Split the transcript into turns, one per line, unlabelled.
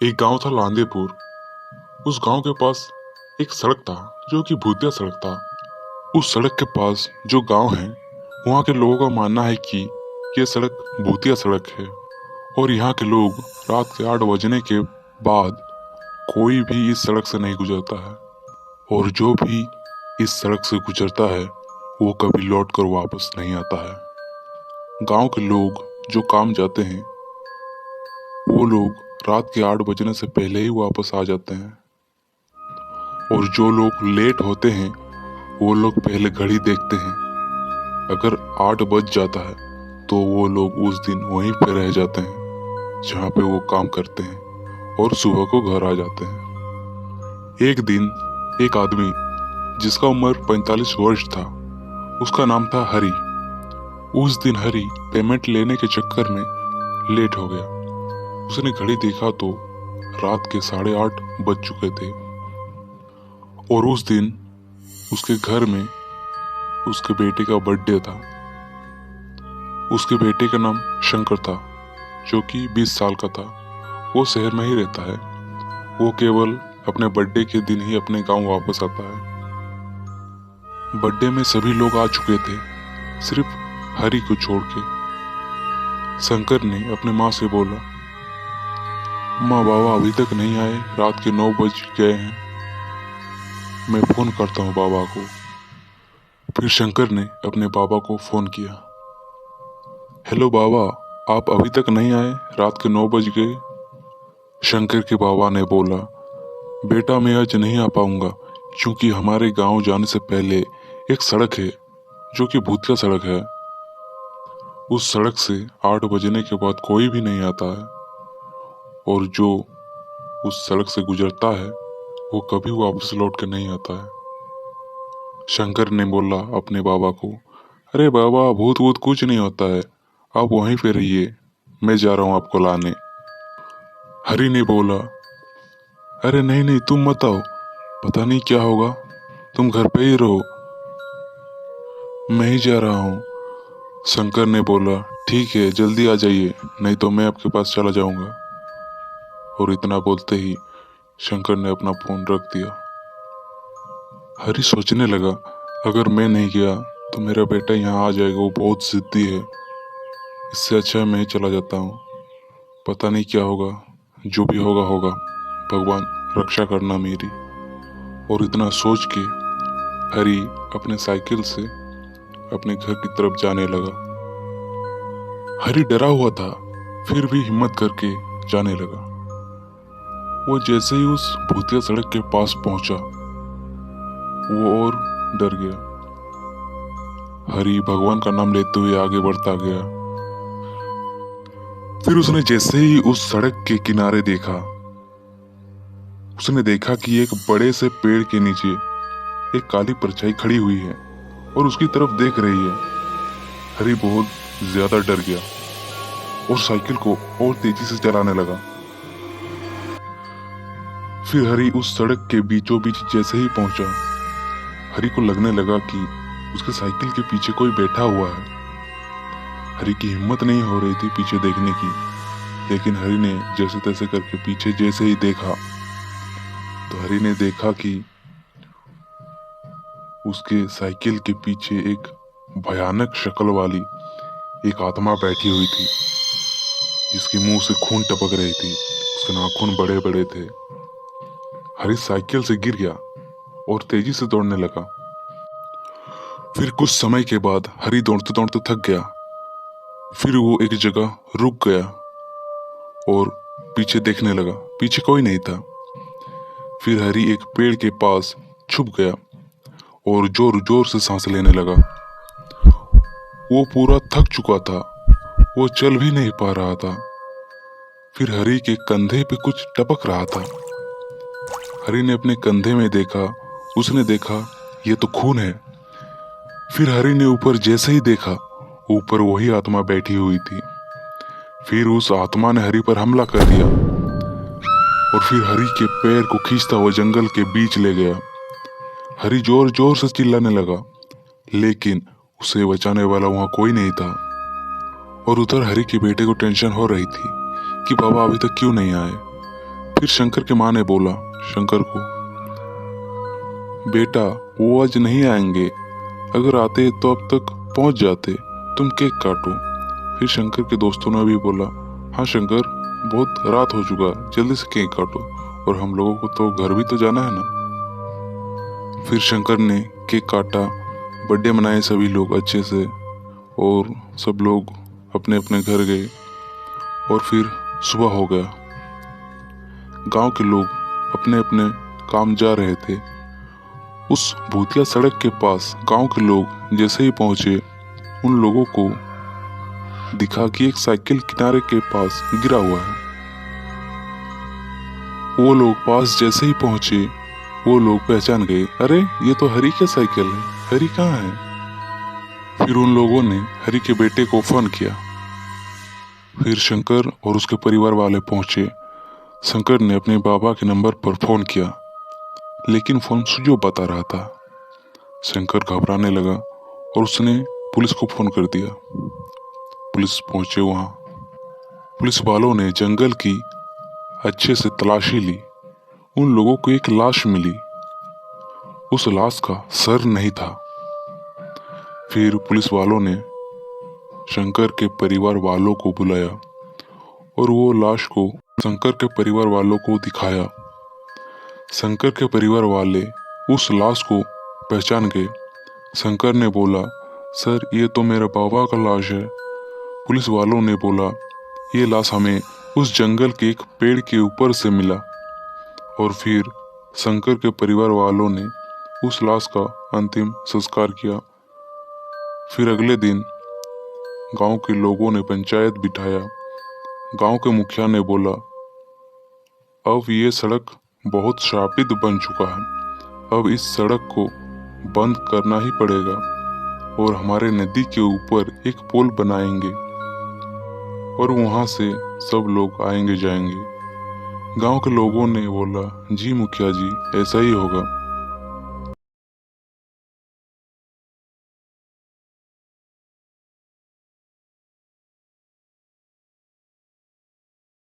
एक गांव था लांदेपुर। उस गांव के पास एक सड़क था जो कि भूतिया सड़क था। उस सड़क के पास जो गांव है वहाँ के लोगों का मानना है कि यह सड़क भूतिया सड़क है और यहाँ के लोग रात के 8 बजने के बाद कोई भी इस सड़क से नहीं गुजरता है और जो भी इस सड़क से गुजरता है वो कभी लौट कर वापस नहीं आता है। गांव के लोग जो काम जाते हैं वो लोग रात के 8 बजने से पहले ही वापस आ जाते हैं और जो लोग लेट होते हैं वो लोग पहले घड़ी देखते हैं। अगर 8 बज जाता है तो वो लोग उस दिन वहीं पे रह जाते हैं जहाँ पे वो काम करते हैं और सुबह को घर आ जाते हैं। एक दिन एक आदमी जिसका उम्र 45 वर्ष था, उसका नाम था हरी। उस दिन हरी पेमेंट लेने के चक्कर में लेट हो गया। उसने घड़ी देखा तो रात के 8:30 बज चुके थे और उस दिन उसके घर में उसके बेटे का बर्थडे था। उसके बेटे का नाम शंकर था जो कि 20 साल का था। वो शहर में ही रहता है। वो केवल अपने बर्थडे के दिन ही अपने गांव वापस आता है। बर्थडे में सभी लोग आ चुके थे सिर्फ हरी को छोड़ के। शंकर ने अपने माँ से बोला, माँ बाबा अभी तक नहीं आए, रात के 9 बज गए हैं, मैं फोन करता हूँ बाबा को। फिर शंकर ने अपने बाबा को फोन किया। हेलो बाबा, आप अभी तक नहीं आए, रात के 9 बज गए। शंकर के बाबा ने बोला, बेटा मैं आज नहीं आ पाऊंगा क्योंकि हमारे गांव जाने से पहले एक सड़क है जो कि भूतिया सड़क है। उस सड़क से 8 बजने के बाद कोई भी नहीं आता है और जो उस सड़क से गुजरता है वो कभी वापस लौट कर नहीं आता है। शंकर ने बोला अपने बाबा को, अरे बाबा भूत वूत कुछ नहीं होता है, आप वहीं पे रहिए, मैं जा रहा हूँ आपको लाने। हरी ने बोला, अरे नहीं नहीं तुम मत आओ, पता नहीं क्या होगा, तुम घर पे ही रहो, मैं ही जा रहा हूँ। शंकर ने बोला, ठीक है जल्दी आ जाइए नहीं तो मैं आपके पास चला जाऊंगा। और इतना बोलते ही शंकर ने अपना फोन रख दिया। हरी सोचने लगा, अगर मैं नहीं गया तो मेरा बेटा यहाँ आ जाएगा, वो बहुत जिद्दी है, इससे अच्छा मैं ही चला जाता हूँ। पता नहीं क्या होगा, जो भी होगा होगा, भगवान रक्षा करना मेरी। और इतना सोच के हरी अपने साइकिल से अपने घर की तरफ जाने लगा। हरी डरा हुआ था फिर भी हिम्मत करके जाने लगा। वो जैसे ही उस भूतिया सड़क के पास पहुंचा वो और डर गया। हरी भगवान का नाम लेते हुए आगे बढ़ता गया। फिर उसने जैसे ही उस सड़क के किनारे देखा, उसने देखा कि एक बड़े से पेड़ के नीचे एक काली परछाई खड़ी हुई है और उसकी तरफ देख रही है। हरी बहुत ज्यादा डर गया और साइकिल को और तेजी से चलाने लगा। फिर हरी उस सड़क के बीचों बीच जैसे ही पहुंचा, हरी को लगने लगा कि उसके साइकिल के पीछे कोई बैठा हुआ है। हरी की हिम्मत नहीं हो रही थी पीछे देखने की, लेकिन हरी ने जैसे तैसे करके पीछे जैसे ही देखा तो हरी ने देखा कि उसके साइकिल के पीछे एक भयानक शक्ल वाली एक आत्मा बैठी हुई थी जिसके मुंह से खून टपक रही थी, उसके नाखून बड़े बड़े थे। हरी साइकिल से गिर गया और तेजी से दौड़ने लगा। फिर कुछ समय के बाद हरी दौड़ते दौड़ते थक गया। फिर वो एक जगह रुक गया और पीछे देखने लगा, पीछे कोई नहीं था। फिर हरी एक पेड़ के पास छुप गया और जोर जोर से सांस लेने लगा। वो पूरा थक चुका था, वो चल भी नहीं पा रहा था। फिर हरी के कंधे पे कुछ टपक रहा था। हरी ने अपने कंधे में देखा, उसने देखा ये तो खून है। फिर हरी ने ऊपर जैसे ही देखा, ऊपर वही आत्मा बैठी हुई थी। फिर उस आत्मा ने हरी पर हमला कर दिया और फिर हरी के पैर को खींचता हुआ जंगल के बीच ले गया। हरी जोर जोर से चिल्लाने लगा, लेकिन उसे बचाने वाला वहां कोई नहीं था। और उधर हरी के बेटे को टेंशन हो रही थी कि बाबा अभी तक क्यों नहीं आए। फिर शंकर के माँ ने बोला शंकर को, बेटा वो आज नहीं आएंगे, अगर आते तो अब तक पहुंच जाते, तुम केक काटो। फिर शंकर के दोस्तों ने भी बोला, हाँ शंकर, बहुत रात हो चुका, जल्दी से केक काटो, और हम लोगों को तो घर भी तो जाना है ना। फिर शंकर ने केक काटा, बर्थडे मनाए सभी लोग अच्छे से, और सब लोग अपने अपने घर गए। और फिर सुबह हो गया, गांव के लोग अपने अपने काम जा रहे थे। उस भूतिया सड़क के पास गांव के लोग जैसे ही पहुंचे, उन लोगों को दिखा कि एक साइकिल किनारे के पास गिरा हुआ है। वो लोग पास जैसे ही पहुंचे, वो लोग पहचान गए, अरे ये तो हरी की साइकिल है, हरी कहाँ है। फिर उन लोगों ने हरी के बेटे को फोन किया। फिर शंकर और उसके परिवार वाले पहुंचे। शंकर ने अपने बाबा के नंबर पर फोन किया, लेकिन फोन स्विच ऑफ बता रहा था। शंकर घबराने लगा और उसने पुलिस को फोन कर दिया। पुलिस पहुंचे वहां। पुलिस वालों ने जंगल की अच्छे से तलाशी ली। उन लोगों को एक लाश मिली। उस लाश का सर नहीं था। फिर पुलिस वालों ने शंकर के परिवार वालों को बुलाया और वो लाश को शंकर के परिवार वालों को दिखाया। शंकर के परिवार वाले उस लाश को पहचान गए। शंकर ने बोला, सर ये तो मेरा बाबा का लाश है। पुलिस वालों ने बोला, ये लाश हमें उस जंगल के एक पेड़ के ऊपर से मिला। और फिर शंकर के परिवार वालों ने उस लाश का अंतिम संस्कार किया। फिर अगले दिन गांव के लोगों ने पंचायत बिठाया। गांव के मुखिया ने बोला, अब ये सड़क बहुत श्रापित बन चुका है, अब इस सड़क को बंद करना ही पड़ेगा और हमारे नदी के ऊपर एक पुल बनाएंगे और वहां से सब लोग आएंगे जाएंगे। गांव के लोगों ने बोला, जी मुखिया जी, ऐसा ही होगा।